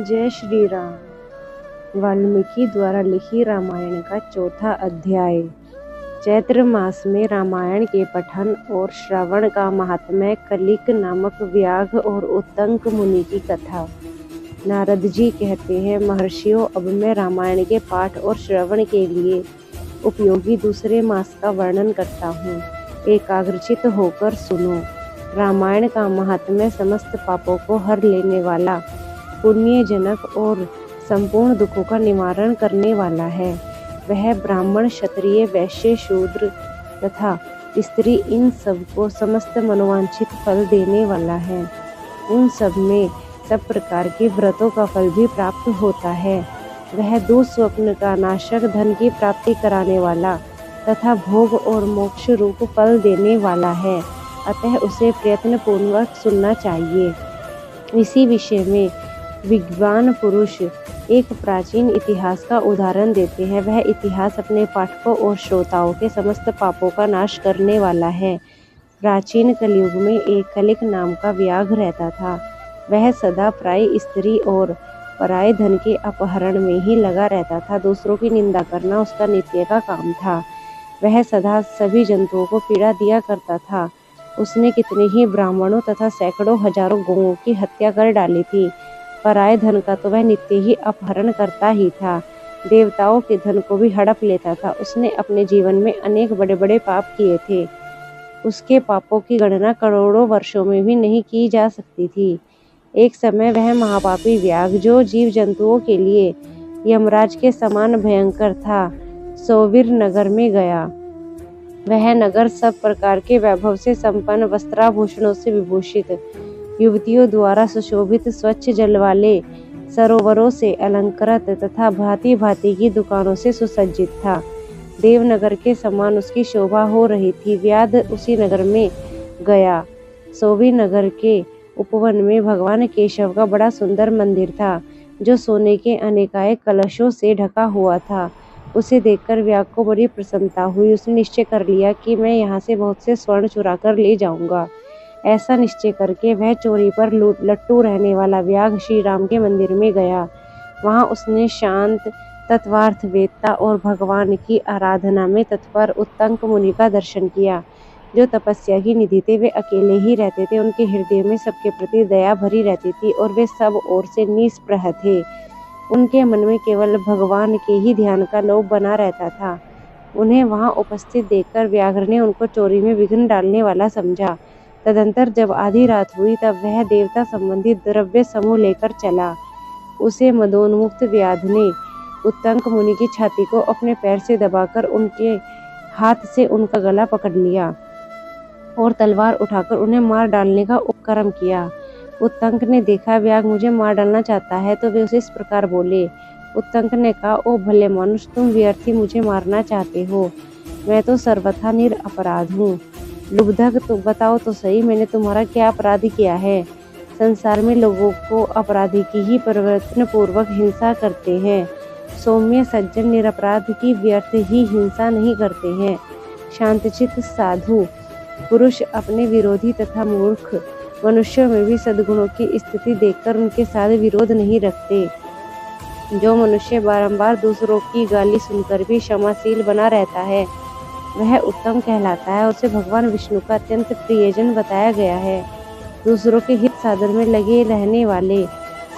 जय श्री राम। वाल्मीकि द्वारा लिखी रामायण का चौथा अध्याय। चैत्र मास में रामायण के पठन और श्रवण का महात्म्य। कलिक नामक व्याघ्र और उत्तंक मुनि की कथा। नारद जी कहते हैं, महर्षियों, अब मैं रामायण के पाठ और श्रवण के लिए उपयोगी दूसरे मास का वर्णन करता हूँ। एकाग्रचित होकर सुनो। रामायण का महात्म्य समस्त पापों को हर लेने वाला, पुण्यजनक और संपूर्ण दुखों का निवारण करने वाला है। वह ब्राह्मण, क्षत्रिय, वैश्य, शूद्र तथा स्त्री, इन सबको समस्त मनोवांछित फल देने वाला है। उन सब में सब प्रकार के व्रतों का फल भी प्राप्त होता है। वह दुःस्वप्न का नाशक, धन की प्राप्ति कराने वाला तथा भोग और मोक्ष रूप फल देने वाला है। अतः उसे प्रयत्न पूर्वक सुनना चाहिए। इसी विषय में विद्वान पुरुष एक प्राचीन इतिहास का उदाहरण देते हैं। वह इतिहास अपने पाठकों और श्रोताओं के समस्त पापों का नाश करने वाला है। प्राचीन कलयुग में एक कलिक नाम का व्याघ्र रहता था। वह सदा प्राय स्त्री और पराये धन के अपहरण में ही लगा रहता था। दूसरों की निंदा करना उसका नित्य का काम था। वह सदा सभी जंतुओं को पीड़ा दिया करता था। उसने कितने ही ब्राह्मणों तथा सैकड़ों हजारों गौओं की हत्या कर डाली थी। पराये धन का तो वह नित्य ही अपहरण करता ही था। देवताओं के धन को भी हड़प लेता था। उसने अपने जीवन में अनेक बड़े बड़े पाप किए थे। उसके पापों की गणना करोड़ों वर्षों में भी नहीं की जा सकती थी। एक समय वह महापापी व्याघ्र, जो जीव जंतुओं के लिए यमराज के समान भयंकर था, सोवीर नगर में गया। वह नगर सब प्रकार के वैभव से संपन्न, वस्त्राभूषणों से विभूषित, युवतियों द्वारा सुशोभित, स्वच्छ जल वाले सरोवरों से अलंकृत तथा भांति भांति की दुकानों से सुसज्जित था। देवनगर के समान उसकी शोभा हो रही थी। व्याध उसी नगर में गया। सोवी नगर के उपवन में भगवान केशव का बड़ा सुंदर मंदिर था, जो सोने के अनेकानेक कलशों से ढका हुआ था। उसे देखकर व्याघ्र को बड़ी प्रसन्नता हुई। उसने निश्चय कर लिया कि मैं यहाँ से बहुत से स्वर्ण चुरा कर ले जाऊंगा। ऐसा निश्चय करके वह चोरी पर लट्टू रहने वाला व्याघ्र श्री राम के मंदिर में गया। वहाँ उसने शांत, तत्वार्थवेत्ता और भगवान की आराधना में तत्पर उत्तंक मुनि का दर्शन किया, जो तपस्या की निधि थे। वे अकेले ही रहते थे। उनके हृदय में सबके प्रति दया भरी रहती थी और वे सब ओर से निस्पृह थे। उनके मन में केवल भगवान के ही ध्यान का लोभ बना रहता था। उन्हें वहां उपस्थित देखकर व्याघ्र ने उनको चोरी में विघ्न डालने वाला समझा। तदंतर जब आधी रात हुई, तब वह देवता संबंधी द्रव्य समूह लेकर चला। उसे मदोन्मुक्त व्याध ने उत्तंक मुनि की छाती को अपने पैर से दबाकर उनके हाथ से उनका गला पकड़ लिया और तलवार उठाकर उन्हें मार डालने का उपक्रम किया। उत्तंक ने देखा व्याघ्र मुझे मार डालना चाहता है, तो वे उसे इस प्रकार बोले। उत्तंक ने कहा, ओ भले मनुष्य, तुम व्यर्थ ही मुझे मारना चाहते हो। मैं तो सर्वथा निरपराध हूँ। लुब्धक, तो बताओ तो सही, मैंने तुम्हारा क्या अपराध किया है? संसार में लोगों को अपराधी की ही प्रवर्तन पूर्वक हिंसा करते हैं। सौम्य सज्जन निरपराध की व्यर्थ ही हिंसा नहीं करते हैं। शांतचित्त साधु पुरुष अपने विरोधी तथा मूर्ख मनुष्यों में भी सद्गुणों की स्थिति देखकर उनके साथ विरोध नहीं रखते। जो मनुष्य बारंबार दूसरों की गाली सुनकर भी क्षमाशील बना रहता है, वह उत्तम कहलाता है। उसे भगवान विष्णु का अत्यंत प्रियजन बताया गया है। दूसरों के हित साधन में लगे रहने वाले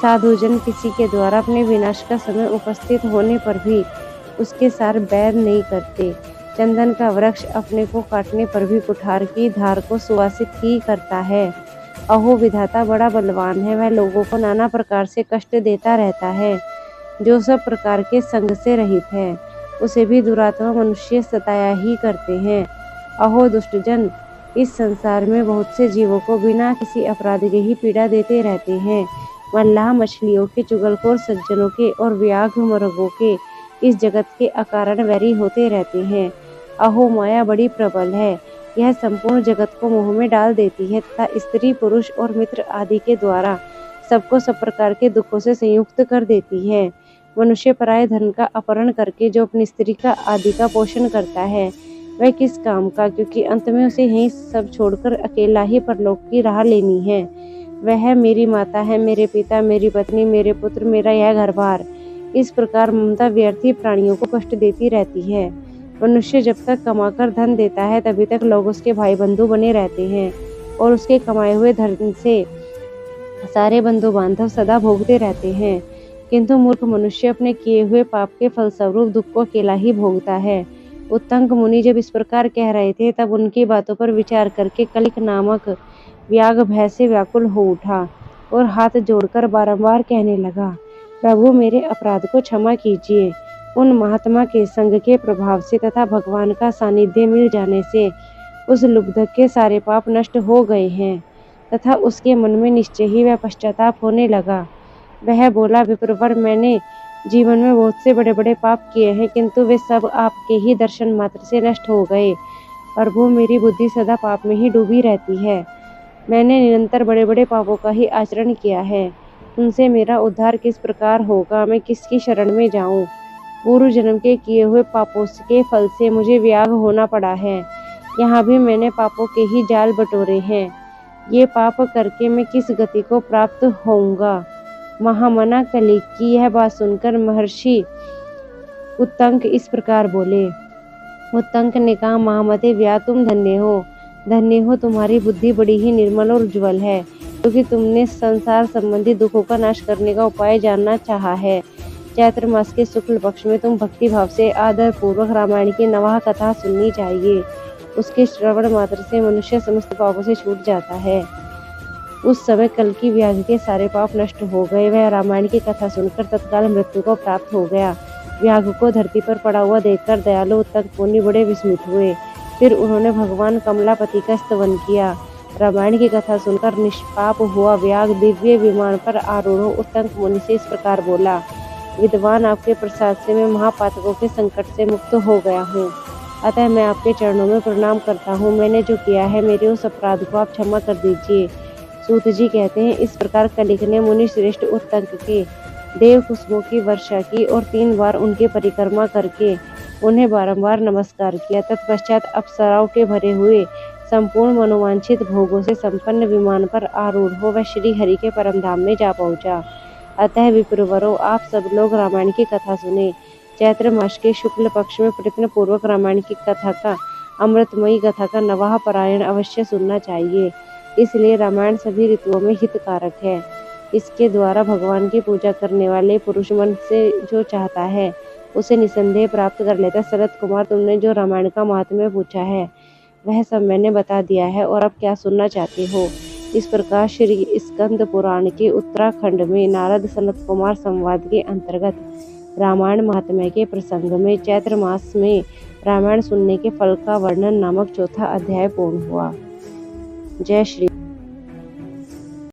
साधुजन किसी के द्वारा अपने विनाश का समय उपस्थित होने पर भी उसके साथ बैर नहीं करते। चंदन का वृक्ष अपने को काटने पर भी कुठार की धार को सुवासित ही करता है। अहो, विधाता बड़ा बलवान है। वह लोगों को नाना प्रकार से कष्ट देता रहता है। जो सब प्रकार के संग से रहित है, उसे भी दुरात्मा मनुष्य सताया ही करते हैं। अहो दुष्टजन, इस संसार में बहुत से जीवों को बिना किसी अपराध के ही पीड़ा देते रहते हैं। मल्लाह मछलियों के, चुगलखोर सज्जनों के और व्याघ्र मृगों के इस जगत के अकारण वैरी होते रहते हैं। अहो, माया बड़ी प्रबल है। यह संपूर्ण जगत को मोह में डाल देती है तथा स्त्री, पुरुष और मित्र आदि के द्वारा सबको सब प्रकार के दुखों से संयुक्त कर देती है। मनुष्य पराये धन का अपहरण करके जो अपनी स्त्री का आदि का पोषण करता है, वह किस काम का, क्योंकि अंत में उसे यही सब छोड़कर अकेला ही परलोक की राह लेनी है। वह मेरी माता है, मेरे पिता, मेरी पत्नी, मेरे पुत्र, मेरा यह घर बार। इस प्रकार ममता व्यर्थी प्राणियों को कष्ट देती रहती है। मनुष्य जब तक कमाकर धन देता है तभी तक लोग उसके भाई बंधु बने रहते हैं और उसके कमाए हुए धन से सारे बंधु बांधव सदा भोगते रहते हैं। किंतु मूर्ख मनुष्य अपने किए हुए पाप के फलस्वरूप दुख को अकेला ही भोगता है। उत्तंक मुनि जब इस प्रकार कह रहे थे तब उनकी बातों पर विचार करके कलिक नामक व्याघ्र भय से व्याकुल हो उठा और हाथ जोड़कर बारंबार कहने लगा, प्रभु मेरे अपराध को क्षमा कीजिए। उन महात्मा के संग के प्रभाव से तथा भगवान का सानिध्य मिल जाने से उस लुब्धक के सारे पाप नष्ट हो गए हैं तथा उसके मन में निश्चय ही वह पश्चाताप होने लगा। वह बोला, विप्रवर, मैंने जीवन में बहुत से बड़े बड़े पाप किए हैं किंतु वे सब आपके ही दर्शन मात्र से नष्ट हो गए। प्रभु मेरी बुद्धि सदा पाप में ही डूबी रहती है। मैंने निरंतर बड़े बड़े पापों का ही आचरण किया है। उनसे मेरा उद्धार किस प्रकार होगा? मैं किसकी शरण में जाऊं? पूर्व जन्म के किए हुए पापों के फल से मुझे व्याघ्र होना पड़ा है। यहाँ भी मैंने पापों के ही जाल बटोरे हैं। ये पाप करके मैं किस गति को प्राप्त होऊंगा? महामना कलिक की यह बात सुनकर महर्षि उत्तंक इस प्रकार बोले। उत्तंक ने कहा, महामते व्याघ्र, तुम धन्य हो। धन्य हो, तुम्हारी बुद्धि बड़ी ही निर्मल और उज्ज्वल है, क्योंकि तुमने संसार संबंधी दुखों का नाश करने का उपाय जानना चाहा है। चैत्र मास के शुक्ल पक्ष में तुम भक्ति भाव से आदर पूर्वक रामायण की नवाह कथा सुननी चाहिए। उसके श्रवण मात्र से मनुष्य समस्त पापों से छूट जाता है। उस समय कल की व्याघ्र के सारे पाप नष्ट हो गए। वह रामायण की कथा सुनकर तत्काल मृत्यु को प्राप्त हो गया। व्याघ्र को धरती पर पड़ा हुआ देखकर दयालु उत्तंक मुनि बड़े विस्मित हुए। फिर उन्होंने भगवान कमलापति का स्तवन किया। रामायण की कथा सुनकर निष्पाप हुआ व्याघ्र दिव्य विमान पर आरूढ़ हो उत्तंक मुनि से इस प्रकार बोला, विद्वान, आपके प्रसाद से मैं महापातकों के संकट से मुक्त हो गया हूँ, अतः मैं आपके चरणों में प्रणाम करता हूँ। मैंने जो किया है मेरे उस अपराध को आप क्षमा कर दीजिए। सूत जी कहते हैं, इस प्रकार कलिक ने मुनि श्रेष्ठ उत्तंक के देव कुसुमों की वर्षा की और 3 बार उनकी परिक्रमा करके उन्हें बारंबार नमस्कार किया। तत्पश्चात अप्सराओं के भरे हुए संपूर्ण मनोवांछित भोगों से संपन्न विमान पर आरूढ़ हो वह श्री हरि के परम धाम में जा पहुंचा। अतः विप्रवरों, आप सब लोग रामायण की कथा सुने। चैत्र मास के शुक्ल पक्ष में प्रयत्न पूर्वक रामायण की कथा का, अमृतमयी कथा का नवाह पारायण अवश्य सुनना चाहिए। इसलिए रामायण सभी ऋतुओं में हितकारक है। इसके द्वारा भगवान की पूजा करने वाले पुरुष मन से जो चाहता है उसे निसंदेह प्राप्त कर लेता। शरद कुमार, तुमने जो रामायण का महात्म्य पूछा है वह सब मैंने बता दिया है, और अब क्या सुनना चाहते हो? इस प्रकार श्री स्कंद पुराण के उत्तराखंड में नारद सनत कुमार संवाद के अंतर्गत रामायण महात्म्य के प्रसंग में चैत्र मास में रामायण सुनने के फल का वर्णन नामक चौथा अध्याय पूर्ण हुआ। जय श्री